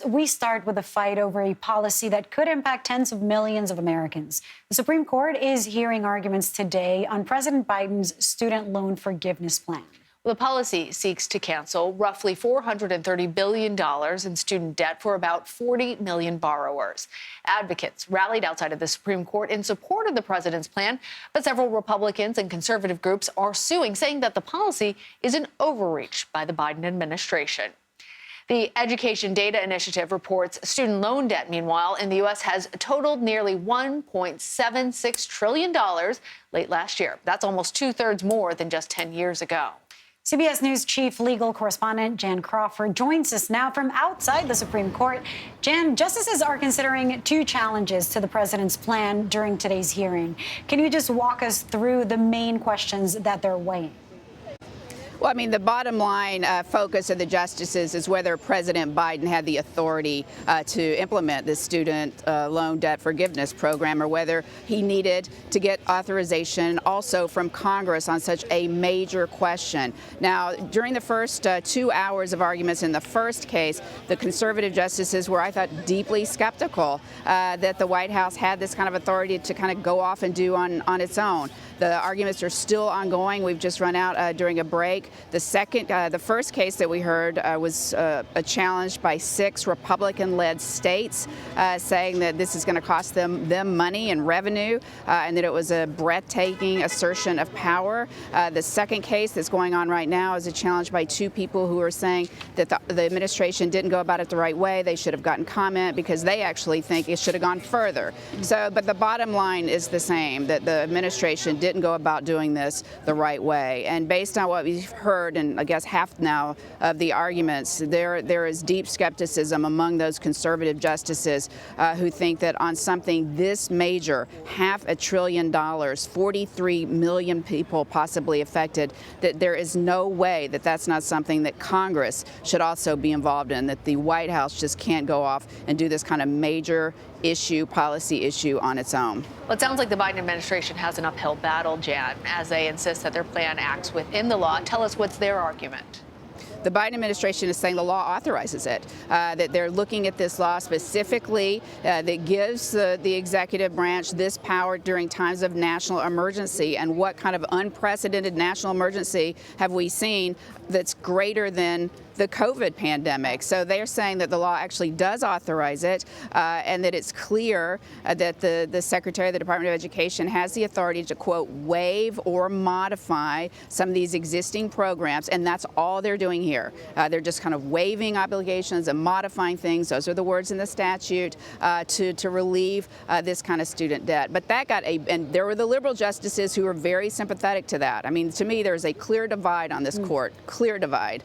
we start with a fight over a policy that could impact tens of millions of Americans. The Supreme Court is hearing arguments today on President Biden's student loan forgiveness plan. The policy seeks to cancel roughly $430 billion in student debt for about 40 million borrowers. Advocates rallied outside of the Supreme Court in support of the president's plan, but several Republicans and conservative groups are suing, saying that the policy is an overreach by the Biden administration. The Education Data Initiative reports student loan debt, meanwhile, in the U.S. has totaled nearly $1.76 trillion late last year. That's almost two-thirds more than just 10 years ago. CBS News chief legal correspondent Jan Crawford joins us now from outside the Supreme Court. Jan, justices are considering two challenges to the president's plan during today's hearing. Can you just walk us through the main questions that they're weighing? Well, I mean, the bottom line focus of the justices is whether President Biden had the authority to implement this student loan debt forgiveness program, or whether he needed to get authorization also from Congress on such a major question. Now, during the first 2 hours of arguments in the first case, the conservative justices were, I thought, deeply skeptical that the White House had this kind of authority to kind of go off and do on its own. The arguments are still ongoing. We've just run out during a break. The first case that we heard was a challenge by 6 Republican-led states saying that this is going to cost them money and revenue, and that it was a breathtaking assertion of power. The second case that's going on right now is a challenge by 2 people who are saying that the administration didn't go about it the right way. They should have gotten comment because they actually think it should have gone further. But the bottom line is the same, that the administration didn't go about doing this the right way. And based on what we've heard, and I guess half now of the arguments, there is deep skepticism among those conservative justices who think that on something this major, $500 billion, 43 million people possibly affected, that there is no way that that's not something that Congress should also be involved in, that the White House just can't go off and do this kind of major policy issue on its own. Well, it sounds like the Biden administration has an uphill battle, Jan, as they insist that their plan acts within the law. Tell us, what's their argument? The Biden administration is saying the law authorizes it, that they're looking at this law specifically that gives the executive branch this power during times of national emergency. And what kind of unprecedented national emergency have we seen that's greater than the COVID pandemic? So they're saying that the law actually does authorize it, and that it's clear that the Secretary of the Department of Education has the authority to, quote, waive or modify some of these existing programs, and that's all they're doing here. They're just kind of waiving obligations and modifying things. Those are the words in the statute to relieve this kind of student debt. But that and there were the liberal justices who were very sympathetic to that. I mean, to me, there's a clear divide on this court, clear divide.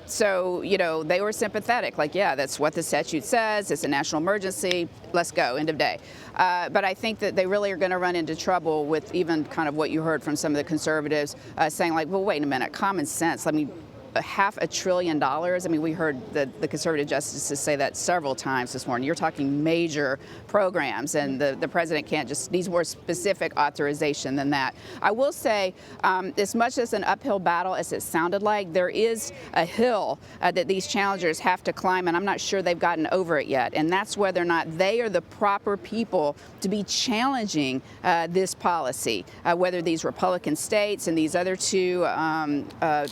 So, you know, they were sympathetic, like, yeah, that's what the statute says. It's a national emergency. Let's go. End of day. But I think that they really are going to run into trouble with even kind of what you heard from some of the conservatives saying, like, well, wait a minute, common sense. Let me $500 billion. I mean, we heard the conservative justices say that several times this morning. You're talking major programs, and the president can't just needs more specific authorization than that. I will say, as much as an uphill battle as it sounded like, there is a hill that these challengers have to climb, and I'm not sure they've gotten over it yet. And that's whether or not they are the proper people to be challenging this policy, whether these Republican states and these other 2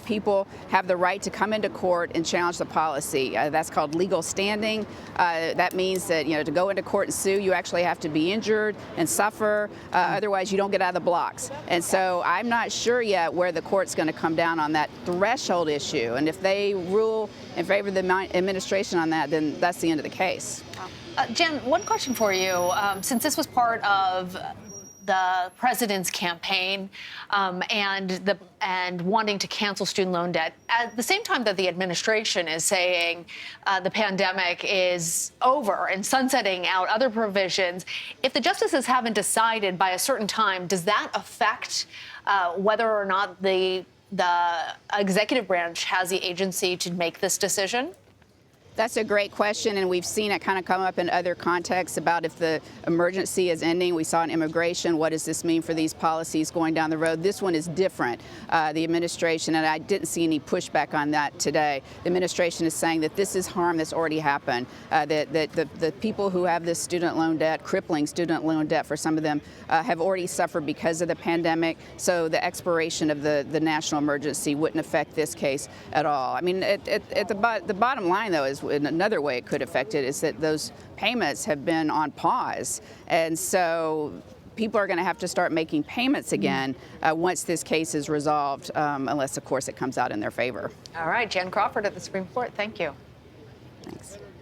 people have the right to come into court and challenge the policy. That's called legal standing. That means that, you know, to go into court and sue, you actually have to be injured and suffer. Otherwise, you don't get out of the blocks. And so I'm not sure yet where the court's going to come down on that threshold issue. And if they rule in favor of the administration on that, then that's the end of the case. Jen, one question for you. Since this was part of the president's campaign and wanting to cancel student loan debt, at the same time that the administration is saying the pandemic is over and sunsetting out other provisions, if the justices haven't decided by a certain time, does that affect whether or not the executive branch has the agency to make this decision? That's a great question, and we've seen it kind of come up in other contexts about if the emergency is ending. We saw in immigration, what does this mean for these policies going down the road? This one is different. The administration, and I didn't see any pushback on that today, the administration is saying that this is harm that's already happened, that the people who have this student loan debt, crippling student loan debt for some of them, have already suffered because of the pandemic, so the expiration of the national emergency wouldn't affect this case at all. I mean, the bottom line, though, is in another way it could affect it is that those payments have been on pause. And so people are going to have to start making payments again once this case is resolved, unless, of course, it comes out in their favor. All right, Jan Crawford at the Supreme Court, thank you. Thanks.